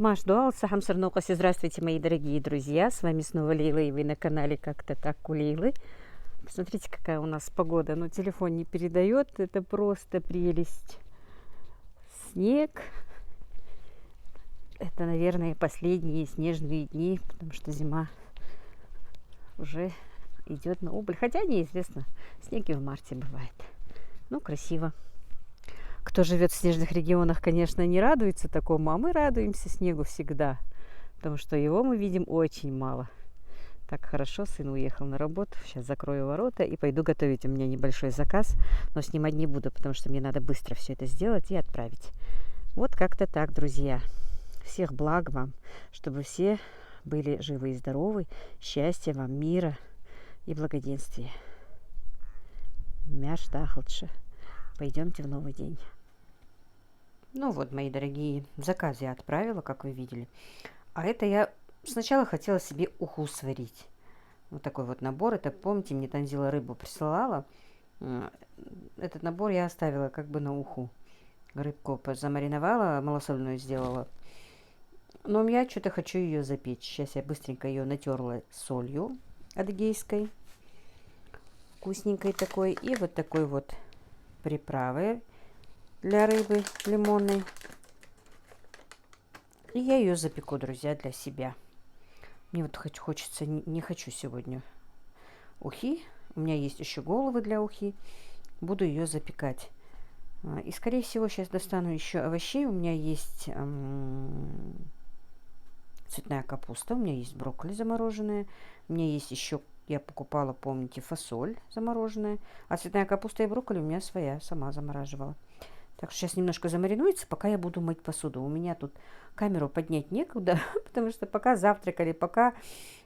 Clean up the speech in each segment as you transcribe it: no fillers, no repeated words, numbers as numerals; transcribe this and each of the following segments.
Маш Дуал, Сахам Сарнокаси. Здравствуйте, мои дорогие друзья. С вами снова Лейла, и вы на канале Как-то так у Лейлы. Посмотрите, какая у нас погода. Но телефон не передает. Это просто прелесть. Снег. Это, наверное, последние снежные дни, потому что зима уже идет на убыль. Хотя неизвестно, снег и в марте бывает. Ну, красиво. Кто живет в снежных регионах, конечно, не радуется такому, а мы радуемся снегу всегда, потому что его мы видим очень мало. Так хорошо, сын уехал на работу, сейчас закрою ворота и пойду готовить. У меня небольшой заказ, но снимать не буду, потому что мне надо быстро все это сделать и отправить. Вот как-то так, друзья. Всех благ вам, чтобы все были живы и здоровы, счастья вам, мира и благоденствия. Мяш дахалче. Пойдемте в новый день. Ну вот, мои дорогие, заказ я отправила, как вы видели. А это я сначала хотела себе уху сварить. Вот такой вот набор. Это, помните, мне Танзила рыбу присылала. Этот набор я оставила как бы на уху. Рыбку замариновала, малосольную сделала. Но я что-то хочу ее запечь. Сейчас я быстренько ее натерла солью адыгейской. Вкусненькой такой. И вот такой вот приправы для рыбы лимонной. И я ее запеку, друзья, для себя. Мне вот хочется, не хочу сегодня ухи. У меня есть еще головы для ухи. Буду ее запекать. И, скорее всего, сейчас достану еще овощей. У меня есть цветная капуста. У меня есть брокколи замороженная. У меня есть еще, я покупала, помните, фасоль замороженная. А цветная капуста и брокколи у меня своя, сама замораживала. Так что сейчас немножко замаринуется, пока я буду мыть посуду. У меня тут камеру поднять некуда, потому что пока завтракали, пока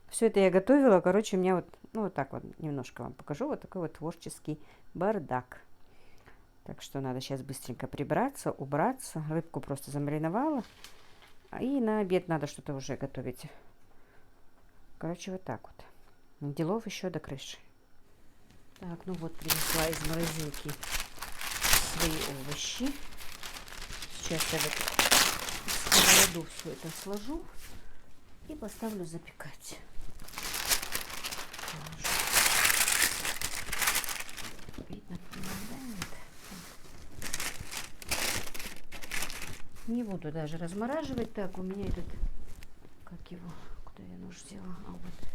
все это я готовила, короче, у меня вот, ну вот так вот, немножко вам покажу, вот такой вот творческий бардак. Так что надо сейчас быстренько прибраться, убраться. Рыбку просто замариновала. И на обед надо что-то уже готовить. Короче, вот так вот. Делов еще до крыши. Так, ну вот, принесла из морозилки свои овощи. Сейчас я в сковороду все это сложу и поставлю запекать. Видно, не буду даже размораживать. Так, у меня этот, как его, куда я нож взяла? А, вот.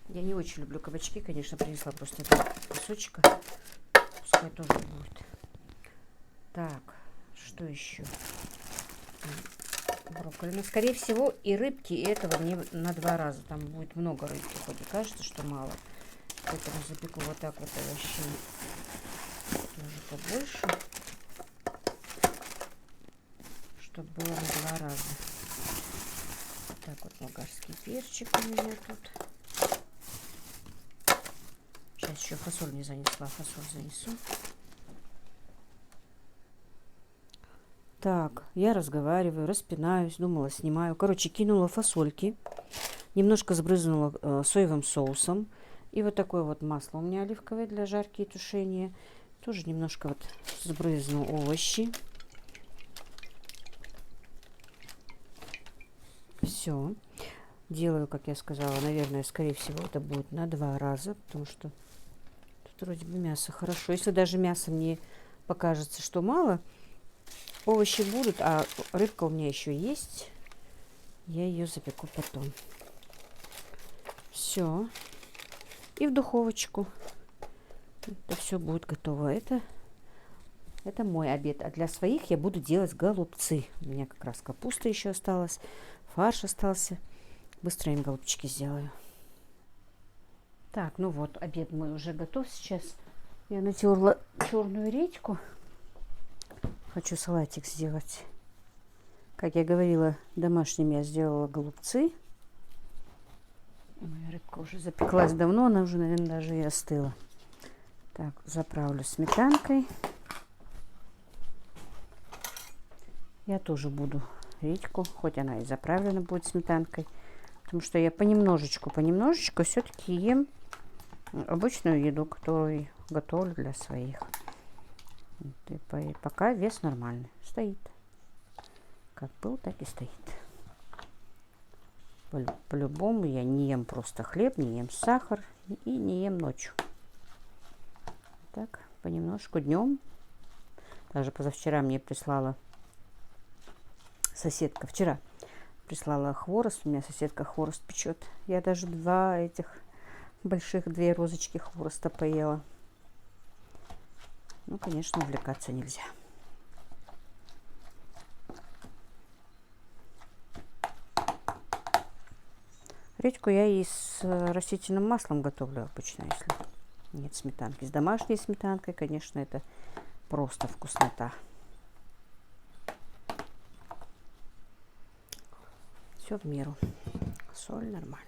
Я не очень люблю кабачки, конечно, принесла просто этот кусочек. Пускай тоже будет. Так, что еще? Брокколи. Но, скорее всего, и рыбки, и этого мне на 2 раза. Там будет много рыбки, хоть и кажется, что мало. Поэтому запеку вот так вот овощей. Тоже побольше. Чтобы было на 2 раза. Так вот, болгарский перчик у меня тут. Сейчас еще фасоль не занесла. Фасоль занесу. Так, я разговариваю, распинаюсь, думала, снимаю. Короче, кинула фасольки, немножко сбрызнула соевым соусом. И вот такое вот масло у меня оливковое для жарки и тушения. Тоже немножко вот сбрызну овощи. Все. Делаю, как я сказала, наверное, скорее всего, это будет на 2 раза, потому что тут вроде бы мясо хорошо. Если даже мясо мне покажется, что мало, овощи будут, а рыбка у меня еще есть. Я ее запеку потом. Все. И в духовочку. Это все будет готово. Это мой обед. А для своих я буду делать голубцы. У меня как раз капуста еще осталась. Фарш остался. Быстро им голубчики сделаю. Так, ну вот, обед мой уже готов сейчас. Я натерла черную редьку. Хочу салатик сделать. Как я говорила, домашними я сделала голубцы. Моя рыбка уже запеклась давно, она уже, наверное, даже и остыла. Так, заправлю сметанкой. Я тоже буду редьку, хоть она и заправлена будет сметанкой, потому что я понемножечку все-таки ем обычную еду, которую готовлю для своих. И пока вес нормальный. Стоит. Как был, так и стоит. По-любому я не ем просто хлеб, не ем сахар и не ем ночью. Так, понемножку днем. Даже позавчера мне прислала соседка, вчера прислала хворост. У меня соседка хворост печет. Я даже две розочки хвороста поела. Ну, конечно, увлекаться нельзя. Редьку я и с растительным маслом готовлю обычно, если нет сметанки. С домашней сметанкой, конечно, это просто вкуснота. Все в меру. Соль нормально.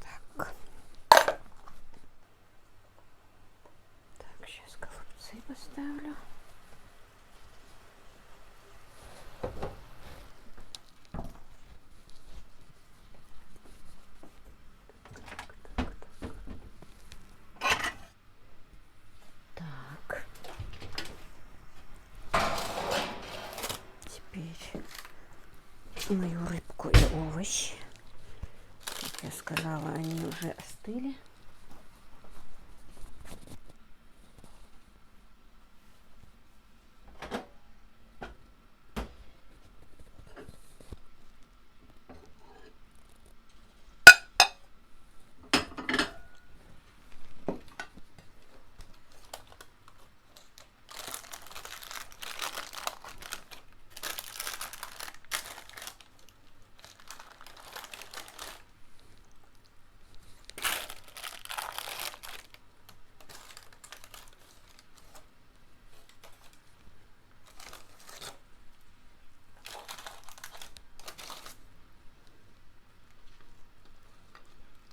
Так, сейчас голубцы поставлю. Мою рыбку и овощи. Как я сказала, они уже остыли.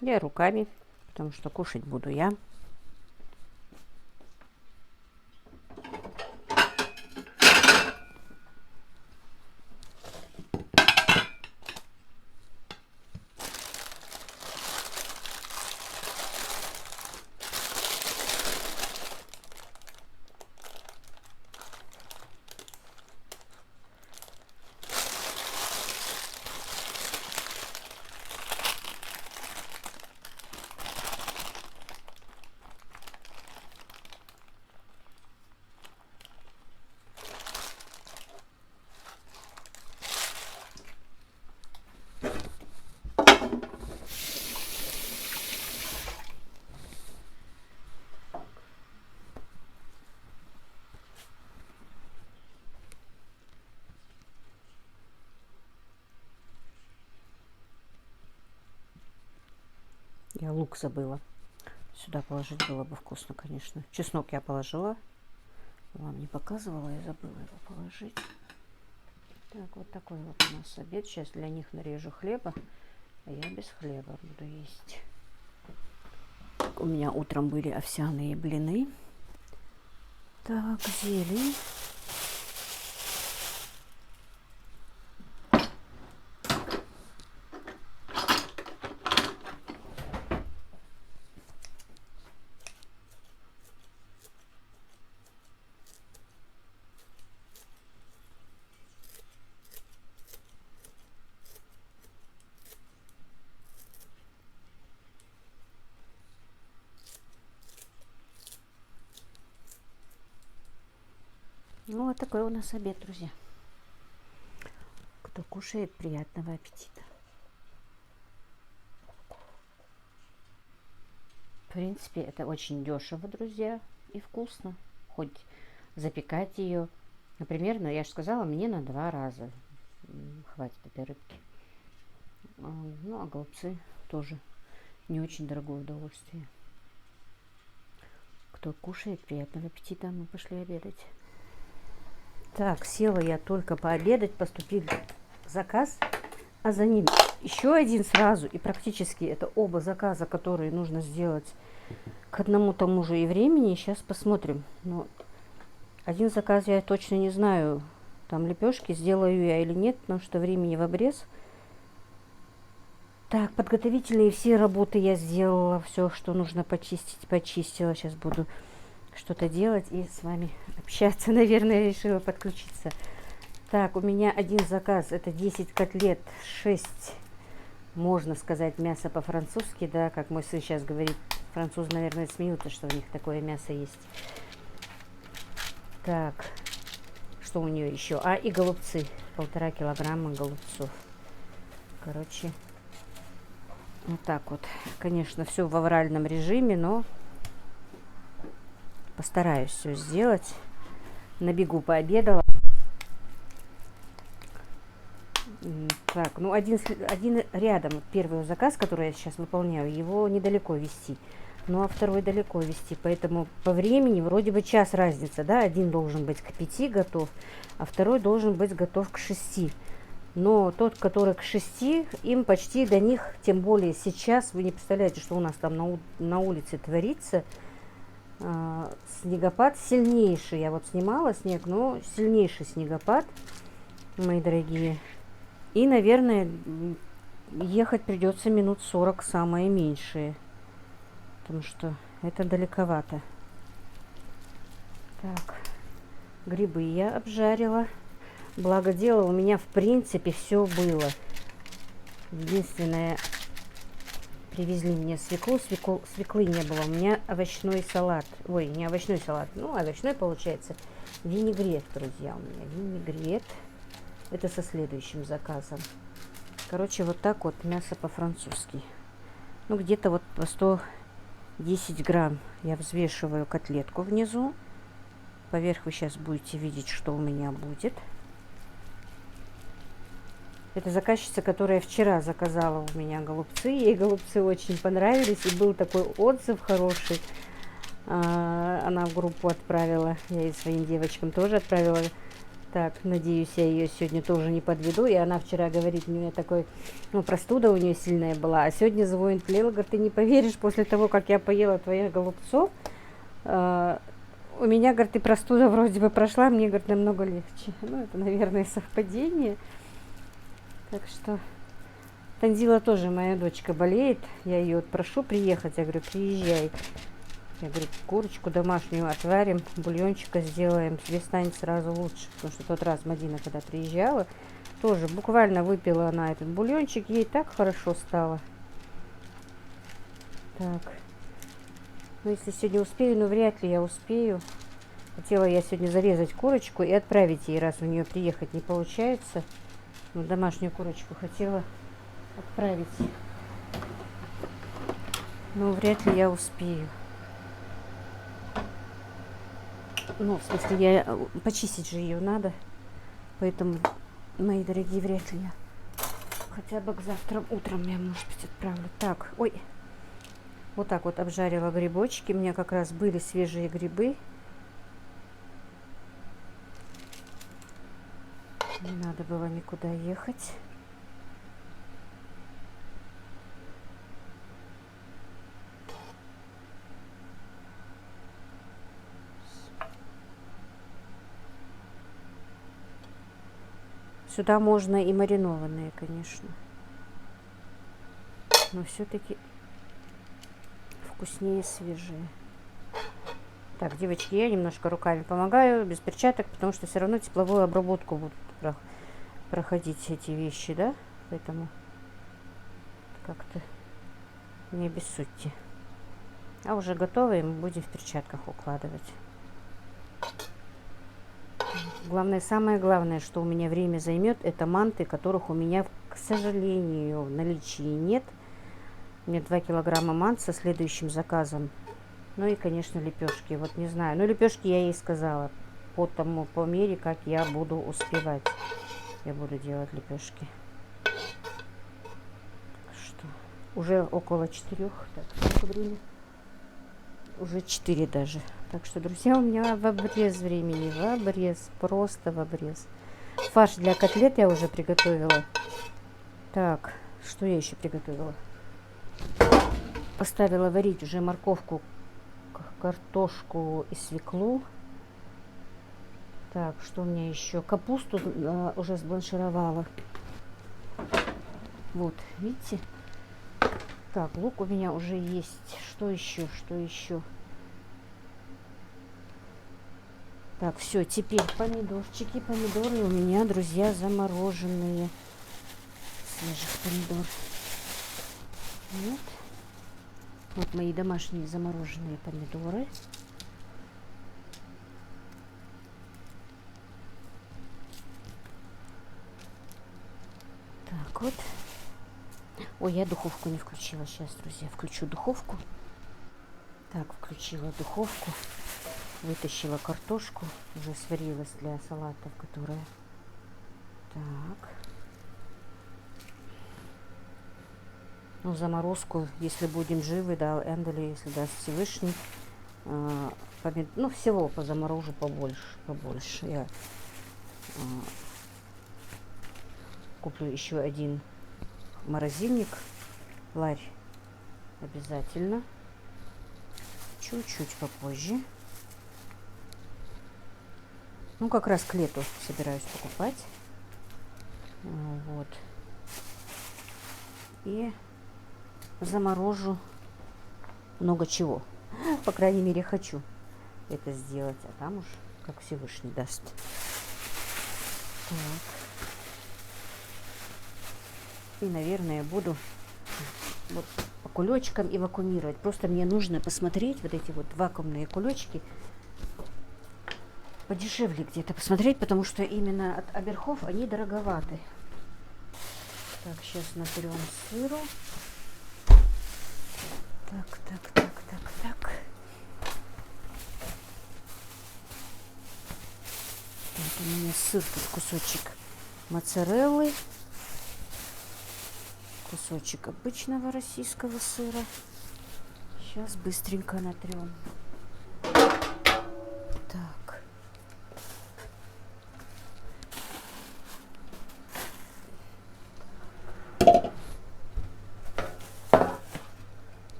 Я руками, потому что кушать буду я. Я лук забыла. Сюда положить было бы вкусно, конечно. Чеснок я положила. Вам не показывала, я забыла его положить. Так, вот такой вот у нас обед. Сейчас для них нарежу хлеба, а я без хлеба буду есть. У меня утром были овсяные блины. Так, зелень. Ну, вот такой у нас обед, друзья. Кто кушает, приятного аппетита. В принципе, это очень дешево, друзья, и вкусно. Хоть запекать ее. Например, ну, я же сказала, мне на 2 раза хватит этой рыбки. Ну, а голубцы тоже не очень дорогое удовольствие. Кто кушает, приятного аппетита. Мы пошли обедать. Так, села я только пообедать, поступил заказ, а за ним еще один сразу. И практически это оба заказа, которые нужно сделать к одному тому же и времени. Сейчас посмотрим. Но один заказ я точно не знаю, там лепешки сделаю я или нет, потому что времени в обрез. Так, подготовительные все работы я сделала. Все, что нужно почистить, почистила. Сейчас буду что-то делать и с вами общаться. Наверное, решила подключиться. Так, у меня один заказ. Это 10 котлет, 6, можно сказать, мясо по-французски. Да, как мой сын сейчас говорит. Французы, наверное, смеются, что у них такое мясо есть. Так, что у нее еще? А, и голубцы. 1,5 килограмма голубцов. Короче, вот так вот. Конечно, все в авральном режиме, но постараюсь все сделать. На бегу пообедала. Так, ну один рядом, первый заказ, который я сейчас выполняю, его недалеко вести. Ну а второй далеко вести, поэтому по времени вроде бы час разница, да, один должен быть к 5 готов, а второй должен быть готов к 6. Но тот, который к 6, им почти до них, тем более сейчас, вы не представляете, что у нас там на улице творится. Снегопад сильнейший, я вот снимала снег, но сильнейший снегопад, мои дорогие. И, наверное, ехать придется минут 40, самое меньшее. Потому что это далековато. Так, грибы я обжарила. Благо дело, у меня в принципе все было. Единственное, привезли мне свеклу. Свеклы не было. У меня овощной салат. Ой, не овощной салат. Ну, овощной получается. Винегрет, друзья, у меня винегрет. Это со следующим заказом. Короче, вот так вот мясо по-французски. Ну, где-то вот по 110 грамм я взвешиваю котлетку внизу. Поверх вы сейчас будете видеть, что у меня будет. Это заказчица, которая вчера заказала у меня голубцы. Ей голубцы очень понравились. И был такой отзыв хороший. Она в группу отправила. Я и своим девочкам тоже отправила. Так, надеюсь, я ее сегодня тоже не подведу. И она вчера говорит, у нее такой, ну, простуда у нее сильная была. А сегодня звонит Лела, говорит, ты не поверишь, после того, как я поела твоих голубцов, у меня, говорит, и простуда вроде бы прошла, мне, говорит, намного легче. Ну, это, наверное, совпадение. Так что Танзила тоже, моя дочка, болеет. Я ее вот прошу приехать. Я говорю, приезжай. Я говорю, курочку домашнюю отварим, бульончика сделаем, тебе станет сразу лучше. Потому что тот раз Мадина, когда приезжала, тоже буквально выпила она этот бульончик, ей так хорошо стало. Так, ну если сегодня успею, но вряд ли я успею. Хотела я сегодня зарезать курочку и отправить ей, раз у нее приехать не получается. Но домашнюю курочку хотела отправить. Но вряд ли я успею. Ну, в смысле, я почистить же ее надо. Поэтому, мои дорогие, вряд ли я хотя бы к завтра утром я, может быть, отправлю. Так, ой. Вот так вот обжарила грибочки. У меня как раз были свежие грибы. Не надо было никуда ехать. Сюда можно и маринованные, конечно. Но все-таки вкуснее свежие. Так, девочки, я немножко руками помогаю, без перчаток, потому что все равно тепловую обработку будут проходить эти вещи, да? Поэтому как-то не обессудьте. А уже готовые мы будем в перчатках укладывать. Главное, самое главное, что у меня время займет, это манты, которых у меня, к сожалению, в наличии нет. У меня 2 килограмма мант со следующим заказом. Ну и, конечно, лепешки. Вот не знаю. Ну, лепешки я ей сказала. По мере, как я буду успевать. Я буду делать лепешки. Что? Уже около 4. Так, сколько времени? Уже 4 даже. Так что, друзья, у меня в обрез времени. В обрез. Просто в обрез. Фарш для котлет я уже приготовила. Так, что я еще приготовила? Поставила варить уже морковку, картошку и свеклу. Так, что у меня еще? Капусту уже сбланшировала. Вот, видите? Так, лук у меня уже есть. Что еще? Что еще? Так, все, теперь помидорчики. Помидоры у меня, друзья, замороженные. Свежих помидор. Вот. Вот мои домашние замороженные помидоры. Так вот. Ой, я духовку не включила. Сейчас, друзья, включу духовку. Так, включила духовку. Вытащила картошку. Уже сварилась для салатов, которая... Так. Ну, заморозку, если будем живы, да, Эндели, если даст Всевышний, ну, всего позаморожу побольше. Я куплю еще один морозильник, ларь обязательно, чуть-чуть попозже. Ну, как раз к лету собираюсь покупать. Вот. И заморожу много чего. По крайней мере, хочу это сделать. А там уж как Всевышний даст. Так. И, наверное, буду вот по кулечкам и вакуумировать. Просто мне нужно посмотреть вот эти вот вакуумные кулечки. Подешевле где-то посмотреть, потому что именно от Оберхоф они дороговаты. Так, сейчас натрем сыру. Так. Вот у меня сыр, тут кусочек моцареллы, кусочек обычного российского сыра. Сейчас быстренько натрем. Так.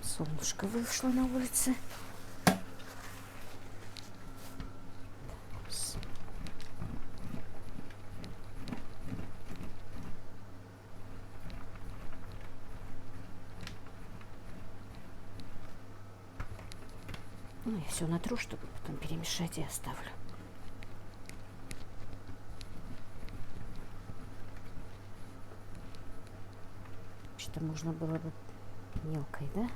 Солнышко вышло на улице. Ну, я все натру, чтобы потом перемешать и оставлю. Что можно было бы мелкой, да?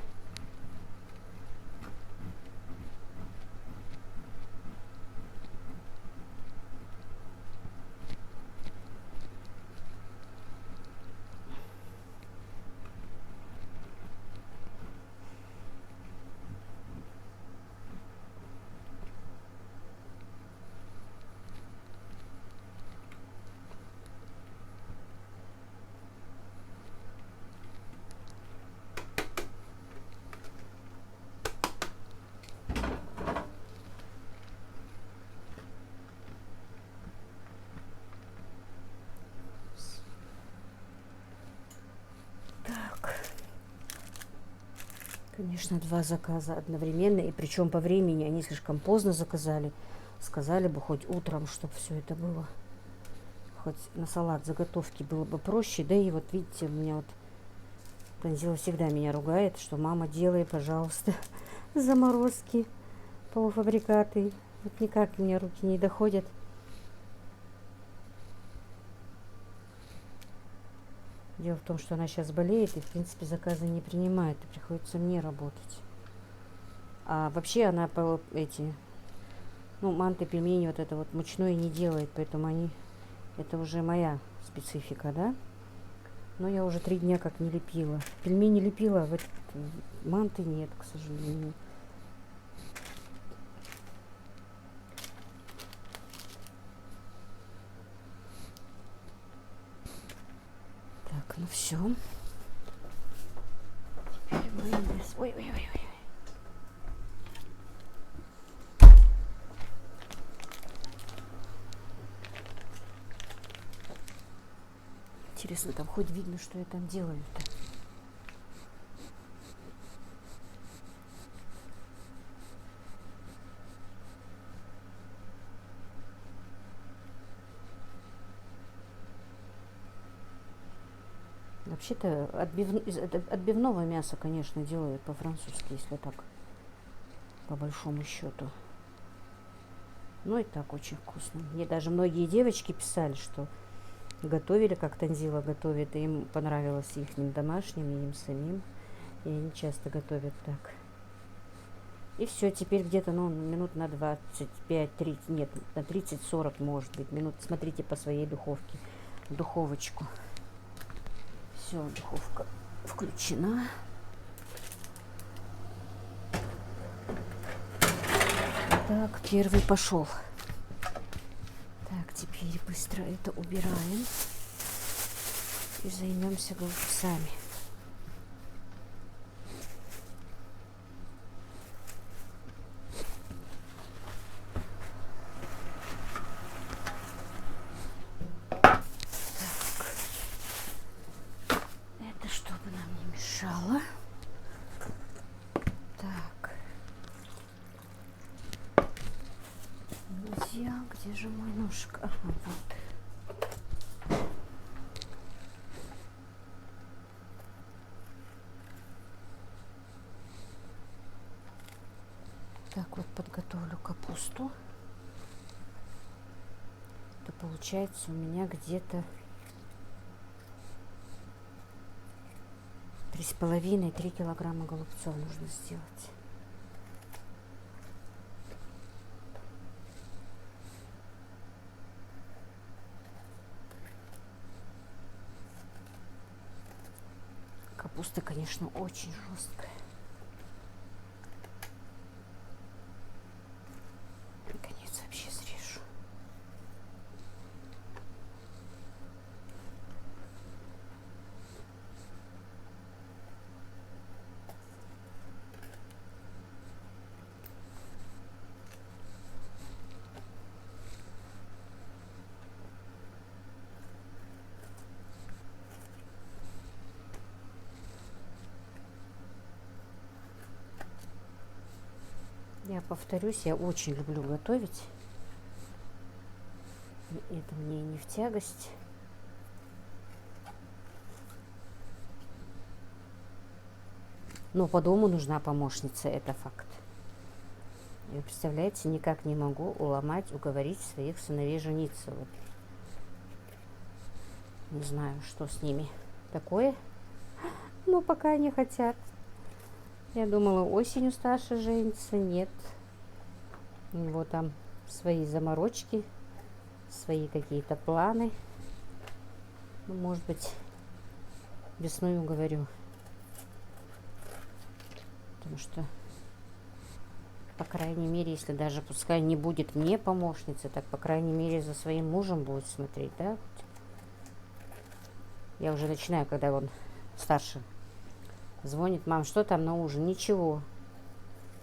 Конечно, 2 заказа одновременно, и причем по времени они слишком поздно заказали. Сказали бы хоть утром, чтобы все это было. Хоть на салат заготовки было бы проще. Да и вот видите, у меня вот Танзила всегда меня ругает, что мама, делай, пожалуйста, заморозки, полуфабрикаты. Вот никак у меня руки не доходят. Дело в том, что она сейчас болеет и, в принципе, заказы не принимает. И приходится мне работать. А вообще она манты, пельмени, вот это вот мучное не делает. Поэтому это уже моя специфика, да? Но я уже 3 дня как не лепила. Пельмени лепила, вот манты нет, к сожалению. Так, ну все. Теперь майонез. Ой. Интересно, там хоть видно, что я там делаю-то? Вообще-то из отбивного мяса, конечно, делают по-французски, если так, по большому счету. Ну и так очень вкусно. Мне даже многие девочки писали, что готовили, как Танзила готовит, и им понравилось их домашним, и им самим. И они часто готовят так. И все, теперь где-то, ну, минут на 25-30, нет, на 30-40, может быть, минут. Смотрите по своей духовке, духовочку. Все, духовка включена. Так, первый пошел. Так, теперь быстро это убираем и займемся голубцами. Чтобы нам не мешало. Так. Друзья, где же мой ножик? Ага, вот. Так вот подготовлю капусту. Это получается у меня где-то 3,5-3 килограмма голубцов нужно сделать. Капуста, конечно, очень жесткая. Наконец вообще срежу. Я повторюсь, я очень люблю готовить. Это мне не в тягость. Но по дому нужна помощница, это факт. И вы представляете, никак не могу уломать, уговорить своих сыновей жениться. Вот. Не знаю, что с ними такое. Но пока не хотят. Я думала, осенью старше женится. Нет. У него там свои заморочки, свои какие-то планы. Ну, может быть, весной уговорю. Потому что, по крайней мере, если даже пускай не будет мне помощницы, так, по крайней мере, за своим мужем будет смотреть, да? Я уже начинаю, когда он старше звонит: мам, что там на ужин? Ничего.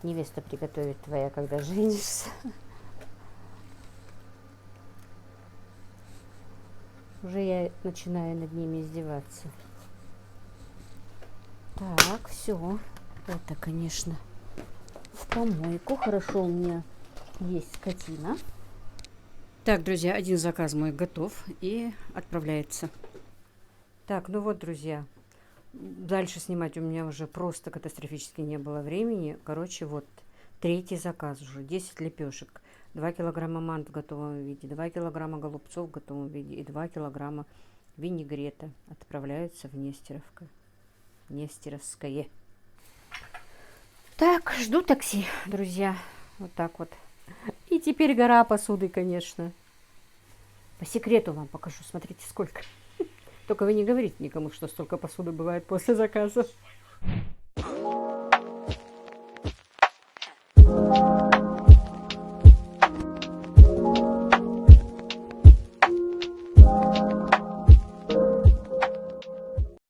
Невеста приготовит твоя, когда женишься. Уже я начинаю над ними издеваться. Так, все. Это, конечно, в помойку. Хорошо, у меня есть скотина. Так, друзья, один заказ мой готов и отправляется. Так, ну вот, друзья. Дальше снимать у меня уже просто катастрофически не было времени. Короче, вот третий заказ уже. 10 лепешек, 2 килограмма мант в готовом виде, 2 килограмма голубцов в готовом виде и 2 килограмма винегрета отправляются в Нестеровское. Так, жду такси, друзья. Вот так вот. И теперь гора посуды, конечно. По секрету вам покажу. Смотрите, сколько. Только вы не говорите никому, что столько посуды бывает после заказа.